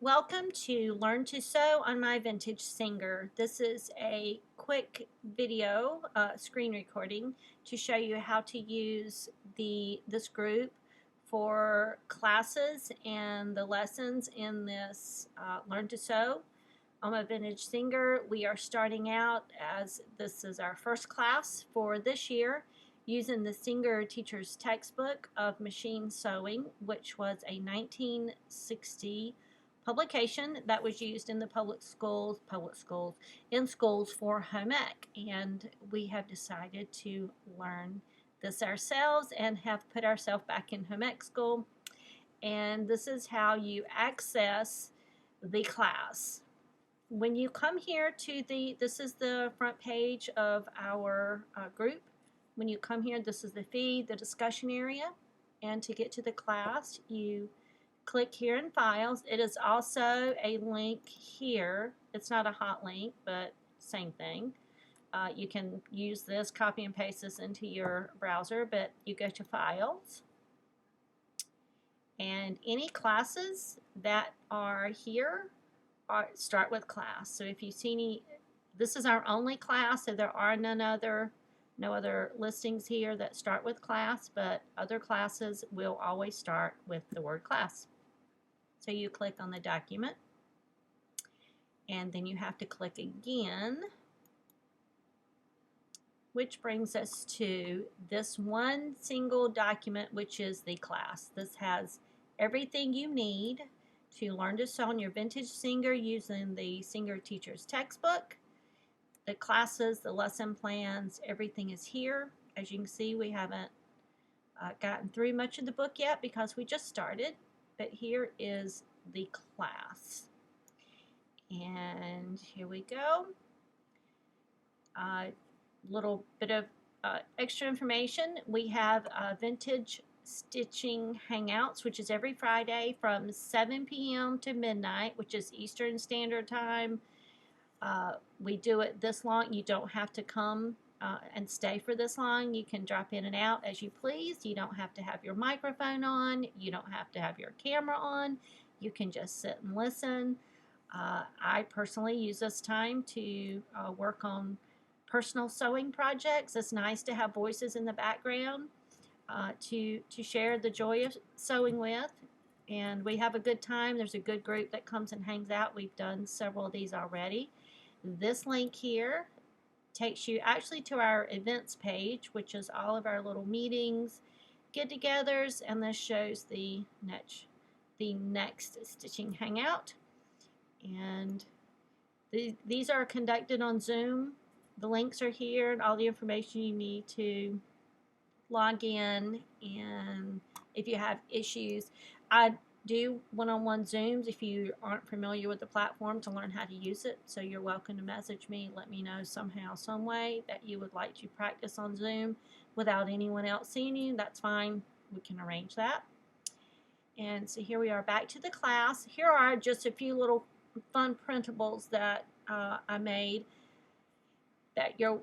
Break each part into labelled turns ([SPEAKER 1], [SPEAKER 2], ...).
[SPEAKER 1] Welcome to Learn to Sew on My Vintage Singer. This is a quick video screen recording to show you how to use this group for classes and the lessons in this Learn to Sew on My Vintage Singer. We are starting out as this is our first class for this year using the Singer Teacher's Textbook of Machine Sewing, which was a 1960 publication that was used in the in schools for home ec, and we have decided to learn this ourselves and have put ourselves back in home ec school. And this is how you access the class. When you come here to this is the front page of our group. When you come here, this is the feed, the discussion area, and to get to the class, you click here in files. It is also a link here. It's not a hot link, but same thing. You can use this, copy and paste this into your browser, but you go to files. And any classes that are here start with class. So if you see any, this is our only class, so there are no other listings here that start with class, but other classes will always start with the word class. So you click on the document, and then you have to click again, which brings us to this one single document, which is the class. This has everything you need to learn to sew on your vintage Singer using the Singer Teacher's Textbook. The classes, the lesson plans, everything is here. As you can see, we haven't gotten through much of the book yet because we just started. But here is the class. And here we go. Little bit of extra information. We have vintage stitching hangouts, which is every Friday from 7 p.m. to midnight, which is Eastern Standard Time. We do it this long. You don't have to come and stay for this long. You can drop in and out as you please. You don't have to have your microphone on. You don't have to have your camera on. You can just sit and listen. I personally use this time to work on personal sewing projects. It's nice to have voices in the background to share the joy of sewing with. And we have a good time. There's a good group that comes and hangs out. We've done several of these already. This link here takes you actually to our events page, which is all of our little meetings, get-togethers, and this shows the next stitching hangout. And these are conducted on Zoom. The links are here and all the information you need to log in. And if you have issues, I do one-on-one Zooms if you aren't familiar with the platform to learn how to use it. So you're welcome to message me, let me know somehow, some way that you would like to practice on Zoom without anyone else seeing you. That's fine. We can arrange that. And so here we are back to the class. Here are just a few little fun printables that I made that you're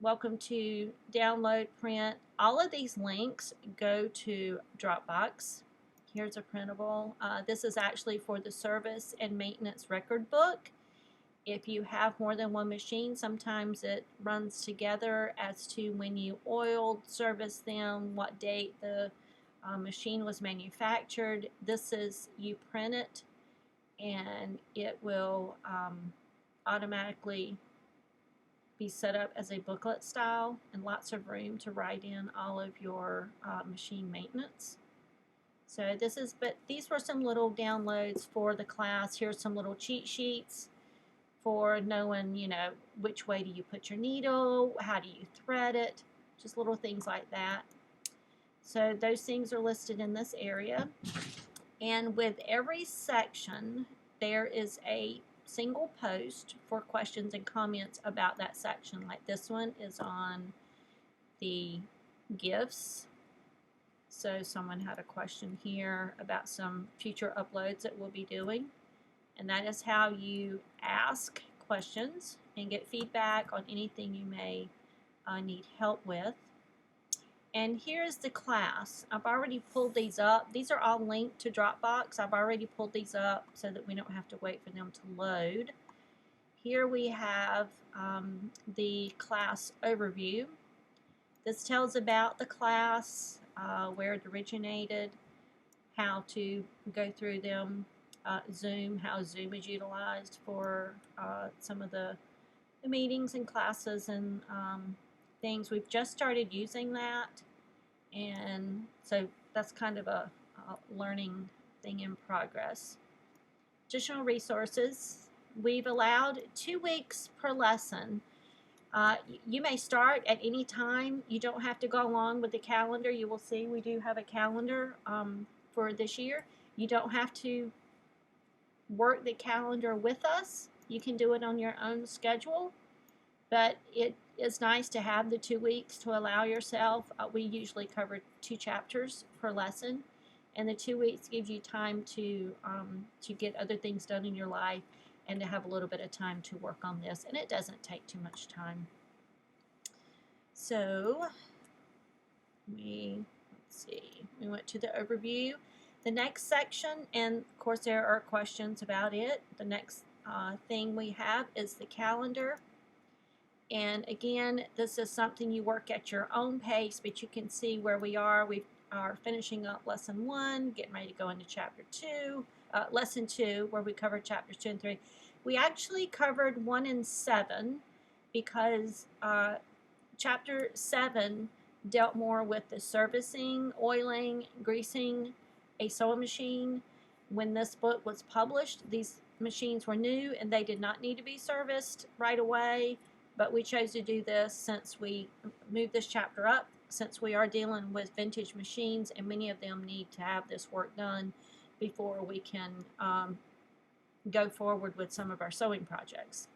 [SPEAKER 1] welcome to download, print. All of these links go to Dropbox. Here's a printable. This is actually for the service and maintenance record book. If you have more than one machine, sometimes it runs together as to when you oiled, serviced them, what date the machine was manufactured. This is, you print it and it will automatically be set up as a booklet style and lots of room to write in all of your machine maintenance. So this is, but these were some little downloads for the class. Here's some little cheat sheets for knowing, you know, which way do you put your needle, how do you thread it, just little things like that. So those things are listed in this area. And with every section, there is a single post for questions and comments about that section. Like this one is on the gifts. So someone had a question here about some future uploads that we'll be doing. And that is how you ask questions and get feedback on anything you may need help with. And here's the class. I've already pulled these up. These are all linked to Dropbox. I've already pulled these up so that we don't have to wait for them to load. Here we have the class overview. This tells about the class, where it originated, how to go through them, Zoom, how Zoom is utilized for some of the meetings and classes and things. We've just started using that, and so that's kind of a learning thing in progress. Additional resources. We've allowed 2 weeks per lesson. You may start at any time. You don't have to go along with the calendar. You will see we do have a calendar for this year. You don't have to work the calendar with us. You can do it on your own schedule, but it is nice to have the 2 weeks to allow yourself. We usually cover 2 chapters per lesson, and the 2 weeks gives you time to get other things done in your life and to have a little bit of time to work on this, and it doesn't take too much time. So let's see, we went to the overview. The next section, and of course there are questions about it, the next thing we have is the calendar. And again, this is something you work at your own pace, but you can see where we are. We are finishing up lesson 1, getting ready to go into chapter 2, lesson 2, where we covered chapters 2 and 3. We actually covered 1 and 7 because chapter 7 dealt more with the servicing, oiling, greasing a sewing machine. When this book was published, these machines were new and they did not need to be serviced right away, but we chose to do this since we moved this chapter up, since we are dealing with vintage machines and many of them need to have this work done before we can go forward with some of our sewing projects.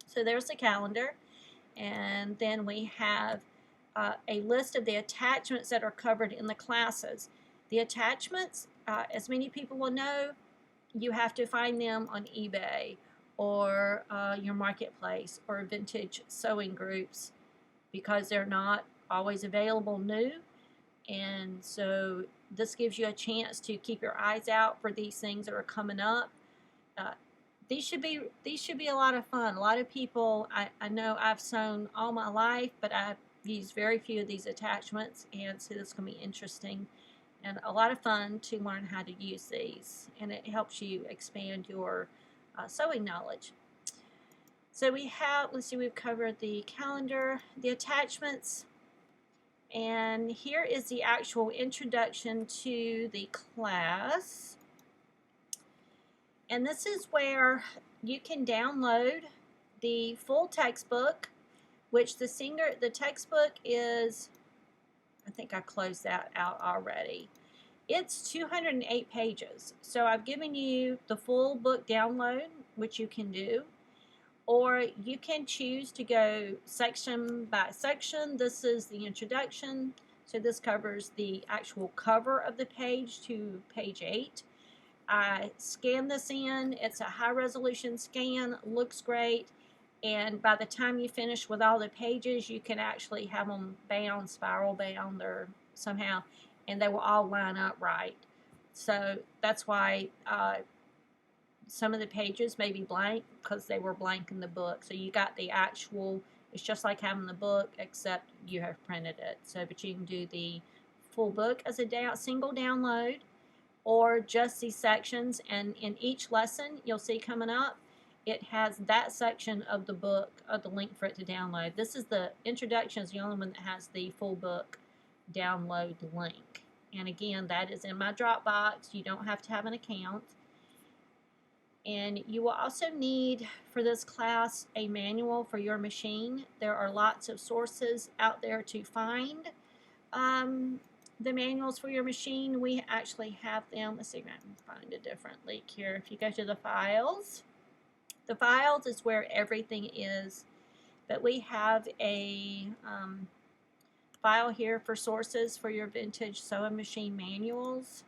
[SPEAKER 1] So there's the calendar, and then we have a list of the attachments that are covered in the classes. The attachments, as many people will know, you have to find them on eBay or your marketplace or vintage sewing groups because they're not always available new. And so this gives you a chance to keep your eyes out for these things that are coming up. These should be a lot of fun. A lot of people, I know I've sewn all my life, but I've used very few of these attachments, and so this is going to be interesting and a lot of fun to learn how to use these, and it helps you expand your sewing knowledge. So we have, let's see, we've covered the calendar, the attachments, and here is the actual introduction to the class. And this is where you can download the full textbook, which the textbook is, I think I closed that out already. It's 208 pages. So I've given you the full book download, which you can do, or you can choose to go section by section. This is the introduction. So this covers the actual cover of the page to page 8. I scanned this in. It's a high resolution scan, looks great, and by the time you finish with all the pages, you can actually have them bound, spiral bound, or somehow, and they will all line up right. So that's why some of the pages may be blank because they were blank in the book. So you got the actual, it's just like having the book except you have printed it. So, but you can do the full book as a single download, or just these sections, and in each lesson you'll see coming up it has that section of the book, of the link for it to download. This is the introduction, is the only one that has the full book download link, and again that is in my Dropbox. You don't have to have an account, and you will also need for this class a manual for your machine. There are lots of sources out there to find the manuals for your machine. We actually have them. Let's see if I can find a different link here. If you go to the files is where everything is, but we have a file here for sources for your vintage sewing machine manuals.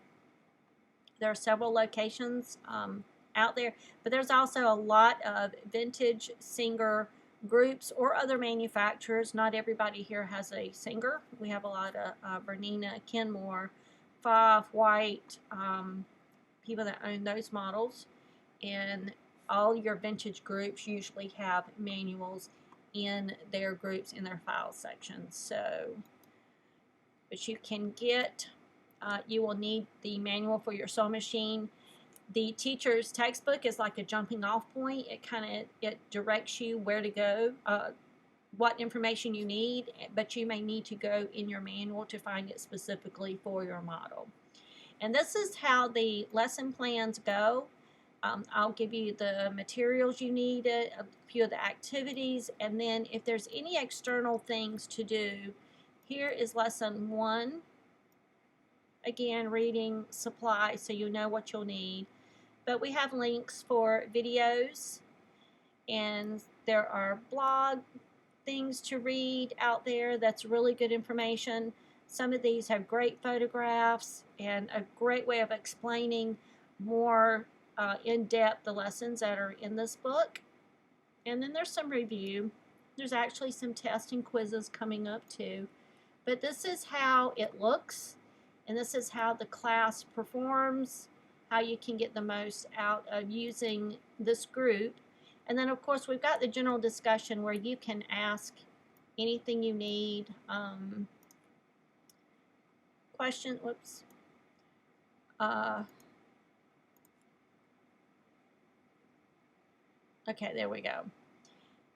[SPEAKER 1] There are several locations out there, but there's also a lot of vintage Singer groups or other manufacturers. Not everybody here has a Singer. We have a lot of Bernina, Kenmore, Five, White, people that own those models. And all your vintage groups usually have manuals in their groups in their file sections. So, but you can get, you will need the manual for your sewing machine. The teacher's textbook is like a jumping off point. It directs you where to go, what information you need, but you may need to go in your manual to find it specifically for your model. And this is how the lesson plans go. I'll give you the materials you need, a few of the activities, and then if there's any external things to do, here is lesson 1. Again, reading, supplies, so you know what you'll need. But we have links for videos, and there are blog things to read out there that's really good information. Some of these have great photographs and a great way of explaining more in depth the lessons that are in this book. And then there's some review. There's actually some tests and quizzes coming up too. But this is how it looks, and this is how the class performs, how you can get the most out of using this group. And then of course we've got the general discussion where you can ask anything you need. Question, whoops. Okay, there we go.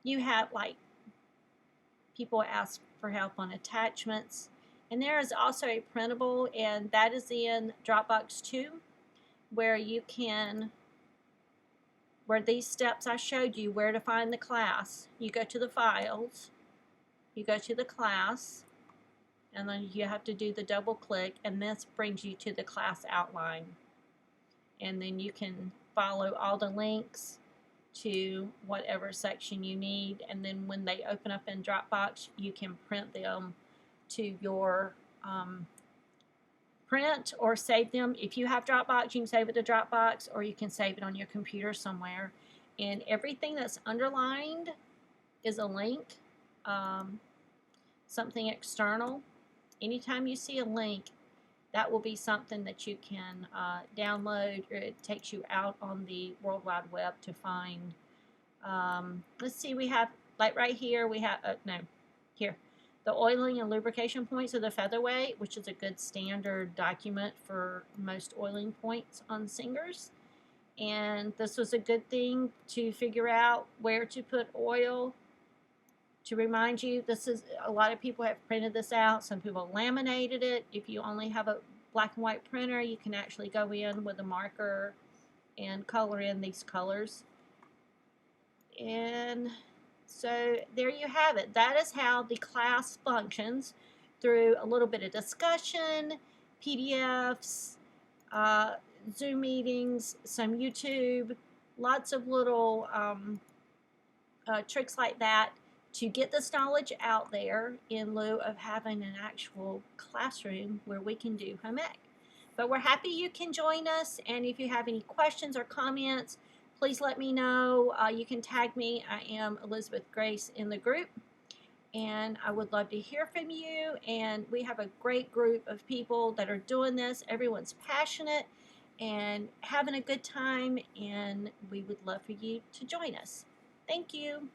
[SPEAKER 1] You have like people ask for help on attachments, and there is also a printable, and that is in Dropbox 2, where you can, where these steps I showed you, where to find the class, you go to the files, you go to the class, and then you have to do the double click, and this brings you to the class outline. And then you can follow all the links to whatever section you need, and then when they open up in Dropbox, you can print them to your print or save them. If you have Dropbox, you can save it to Dropbox, or you can save it on your computer somewhere. And everything that's underlined is a link, something external. Anytime you see a link, that will be something that you can download, or it takes you out on the World Wide Web to find. Let's see, we have, like right here, we have, here, the oiling and lubrication points of the featherweight, which is a good standard document for most oiling points on Singers. And this was a good thing to figure out where to put oil. To remind you, this is, a lot of people have printed this out. Some people laminated it. If you only have a black and white printer, you can actually go in with a marker and color in these colors. And so there you have it. That is how the class functions, through a little bit of discussion, PDFs, Zoom meetings, some YouTube, lots of little tricks like that to get this knowledge out there in lieu of having an actual classroom where we can do home ec. But we're happy you can join us, and if you have any questions or comments, please let me know. You can tag me. I am Elizabeth Grace in the group, and I would love to hear from you. And we have a great group of people that are doing this. Everyone's passionate and having a good time, and we would love for you to join us. Thank you.